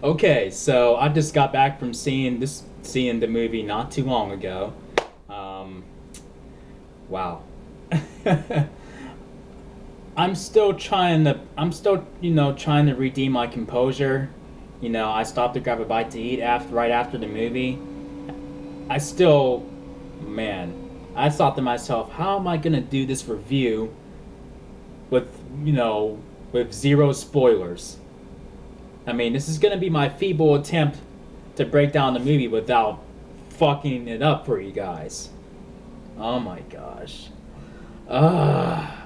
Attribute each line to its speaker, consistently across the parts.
Speaker 1: Okay, so I just got back from seeing the movie not too long ago. Um, wow. I'm still trying to redeem my composure. I stopped to grab a bite to eat right after the movie. I still, man, I thought to myself, how am I gonna do this review with, you know, with zero spoilers? I mean, this is gonna be my feeble attempt to break down the movie without fucking it up for you guys. Oh my gosh. Ah.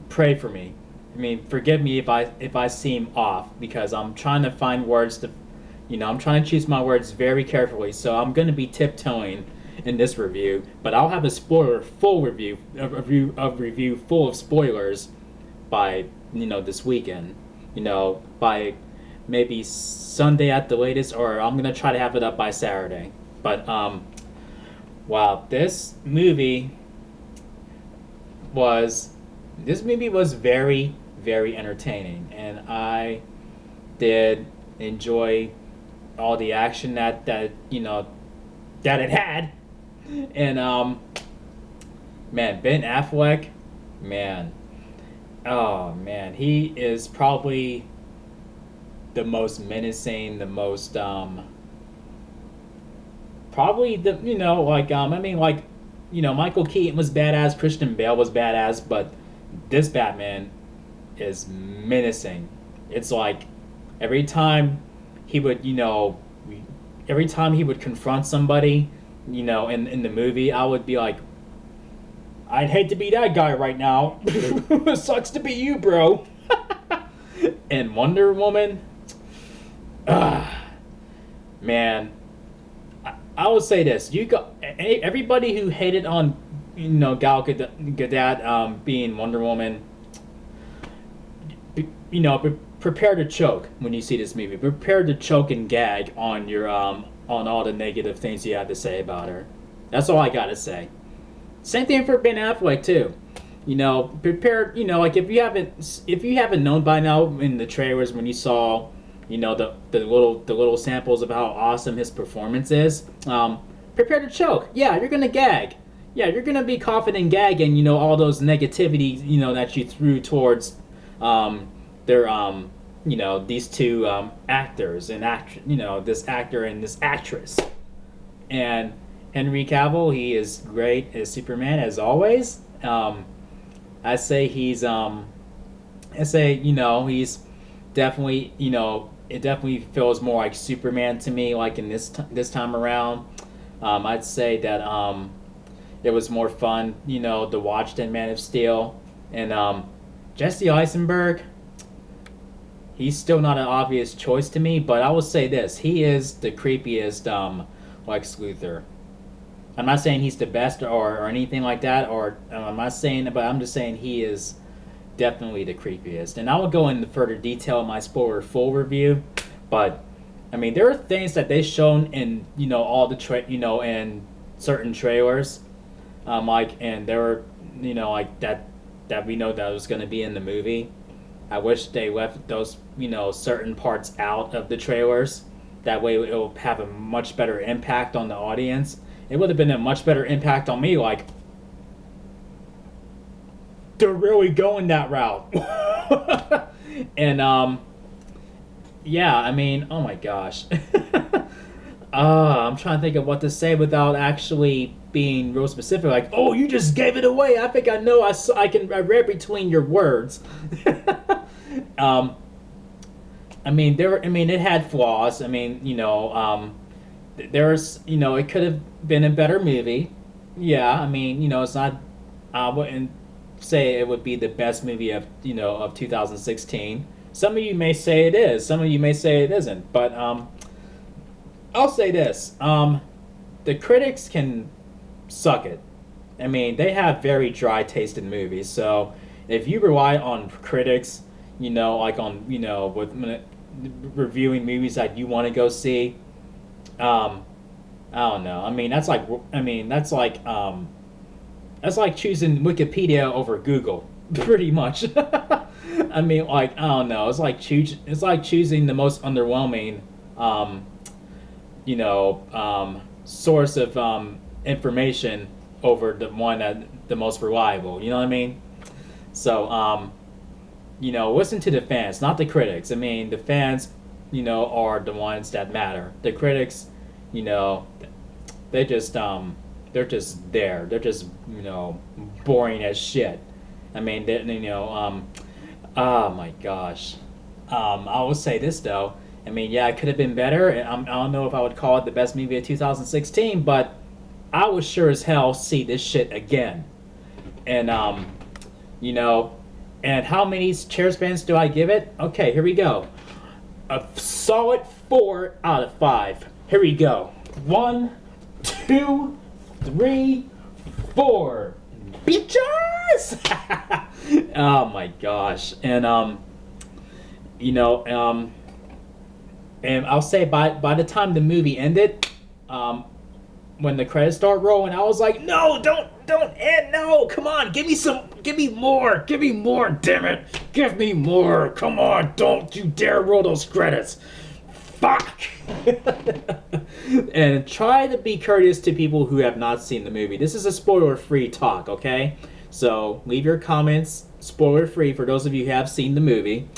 Speaker 1: Pray for me. I mean, forgive me if I seem off because I'm trying to find words to, I'm trying to choose my words very carefully. So I'm going to be tiptoeing in this review, but I'll have a spoiler full review, a review full of spoilers by this weekend. By maybe Sunday at the latest, or I'm gonna try to have it up by Saturday. But wow, was this movie was very, very entertaining, and I did enjoy all the action that it had. And man, Ben Affleck, man, oh man, he is probably the most menacing, the most probably the I mean, Michael Keaton was badass, Christian Bale was badass, but this Batman is menacing. It's like every time he would, every time he would confront somebody, in the movie, I would be like, I'd hate to be that guy right now. Sucks to be you, bro. And Wonder Woman, ah, man, I will say this: you got everybody who hated on Gal Gadot being Wonder Woman. Prepare to choke when you see this movie. Prepare to choke and gag on your on all the negative things you have to say about her. That's all I gotta say. Same thing for Ben Affleck too. Prepare. Like if you haven't known by now in the trailers when you saw, the little samples of how awesome his performance is. Prepare to choke. Yeah, you're gonna gag. Yeah, you're gonna be coughing and gagging. All those negativity. That you threw towards their these two actors and this actor and this actress. And Henry Cavill, he is great as Superman as always. I say he's definitely it definitely feels more like Superman to me. Like in this time around, I'd say that it was more fun to watch than Man of Steel. And Jesse Eisenberg, he's still not an obvious choice to me, but I will say this: he is the creepiest Lex Luthor. I'm not saying he's the best or anything like that, or I'm not saying, but I'm just saying he is definitely the creepiest. And I will go into further detail in my spoiler full review, but I mean there are things that they shown in all the in certain trailers, and there were like that we know that was going to be in the movie. I wish they left those certain parts out of the trailers. That way it will have a much better impact on the audience. It would have been a much better impact on me. Like, they're really going that route. And yeah, I mean, oh my gosh. I'm trying to think of what to say without actually being real specific. Like, oh, you just gave it away. I think I know. I read between your words. um, it had flaws. I mean, there's, it could have been a better movie. Yeah, I mean, it's not. I wouldn't say it would be the best movie of 2016. Some of you may say it is. Some of you may say it isn't. But I'll say this: the critics can suck it. I mean, they have very dry tasted movies. So if you rely on critics, like on with reviewing movies that you want to go see, I don't know. I mean, that's like choosing Wikipedia over Google, pretty much. I mean, like, I don't know. It's like choosing the most underwhelming, um, source of information over the one that the most reliable. You know what I mean? So, listen to the fans, not the critics. I mean, the fans, are the ones that matter. The critics, you know, they just they're just there. They're just boring as shit. I mean, oh my gosh. I will say this though. I mean, yeah, it could have been better. I don't know if I would call it the best movie of 2016, but I would sure as hell see this shit again. And you know, and how many chair spins do I give it? Okay, here we go. A solid 4 out of 5. Here we go. 1, 2, 3, 4. Bitches! Oh my gosh. And and I'll say by the time the movie ended, when the credits start rolling, I was like, no, don't end, no, come on, give me more, damn it, give me more, come on, don't you dare roll those credits, fuck. And try to be courteous to people who have not seen the movie. This is a spoiler-free talk, okay? So leave your comments spoiler-free for those of you who have seen the movie.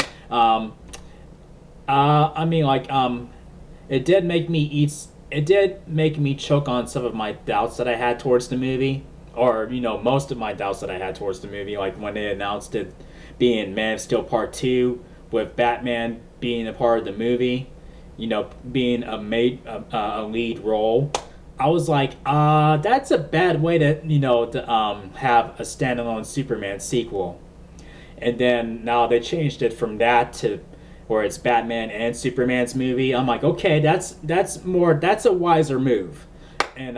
Speaker 1: It did make me choke on some of my doubts that I had towards the movie, or most of my doubts that I had towards the movie, like when they announced it being Man of Steel Part 2 with Batman being a part of the movie, being a lead role. I was like, that's a bad way to have a standalone Superman sequel. And then now they changed it from that to where it's Batman and Superman's movie. I'm like, okay, that's a wiser move. And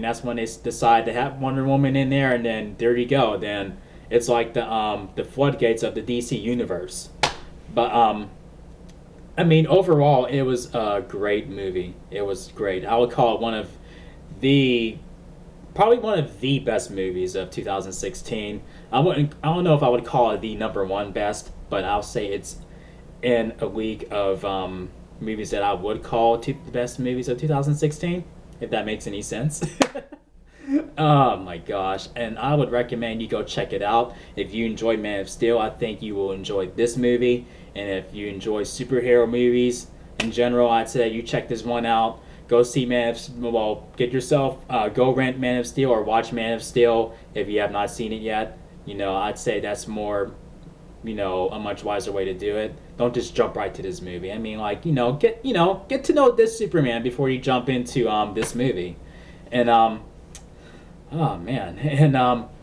Speaker 1: that's when they decide to have Wonder Woman in there, and then there you go. Then it's like the floodgates of the DC universe. But I mean, overall, it was a great movie. It was great. I would call it probably one of the best movies of 2016. I don't know if I would call it the number one best, but I'll say it's in a league of movies that I would call the best movies of 2016, if that makes any sense. Oh my gosh. And I would recommend you go check it out. If you enjoy Man of Steel, I think you will enjoy this movie. And if you enjoy superhero movies in general, I'd say you check this one out. Go see get yourself, go rent Man of Steel or watch Man of Steel if you have not seen it yet. I'd say that's more, a much wiser way to do it. Don't just jump right to this movie. I mean, like, get to know this Superman before you jump into this movie. And oh man, and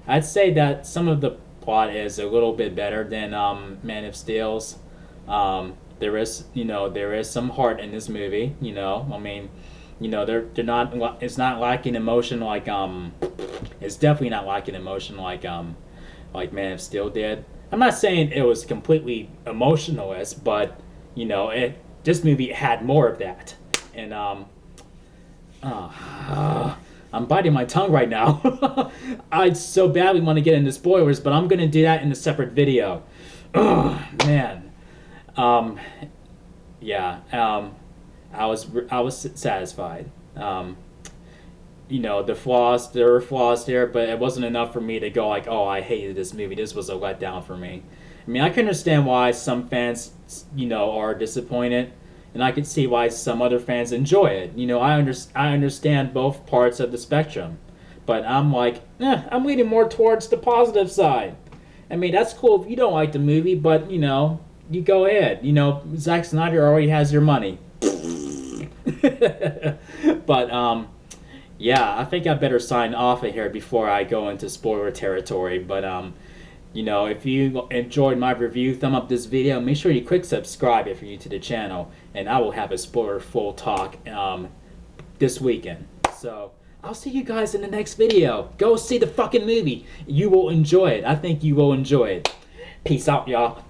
Speaker 1: I'd say that some of the plot is a little bit better than Man of Steel's. There is some heart in this movie. I mean, they're not. It's not lacking emotion like It's definitely not lacking emotion like Man of Steel did. I'm not saying it was completely emotionless, but this movie had more of that. And I'm biting my tongue right now. I so badly want to get into spoilers, but I'm gonna do that in a separate video. Oh man. Yeah. I was satisfied. The flaws, there were flaws there, but it wasn't enough for me to go like, oh, I hated this movie. This was a letdown for me. I mean, I can understand why some fans, are disappointed, and I can see why some other fans enjoy it. I understand both parts of the spectrum, but I'm like, I'm leaning more towards the positive side. I mean, that's cool if you don't like the movie, but you go ahead. Zack Snyder already has your money. But yeah, I think I better sign off of here before I go into spoiler territory. But if you enjoyed my review, thumb up this video. Make sure you click subscribe if you're new to the channel, and I will have a spoiler full talk this weekend. So I'll see you guys in the next video. Go see the fucking movie. You will enjoy it. I think you will enjoy it. Peace out, y'all.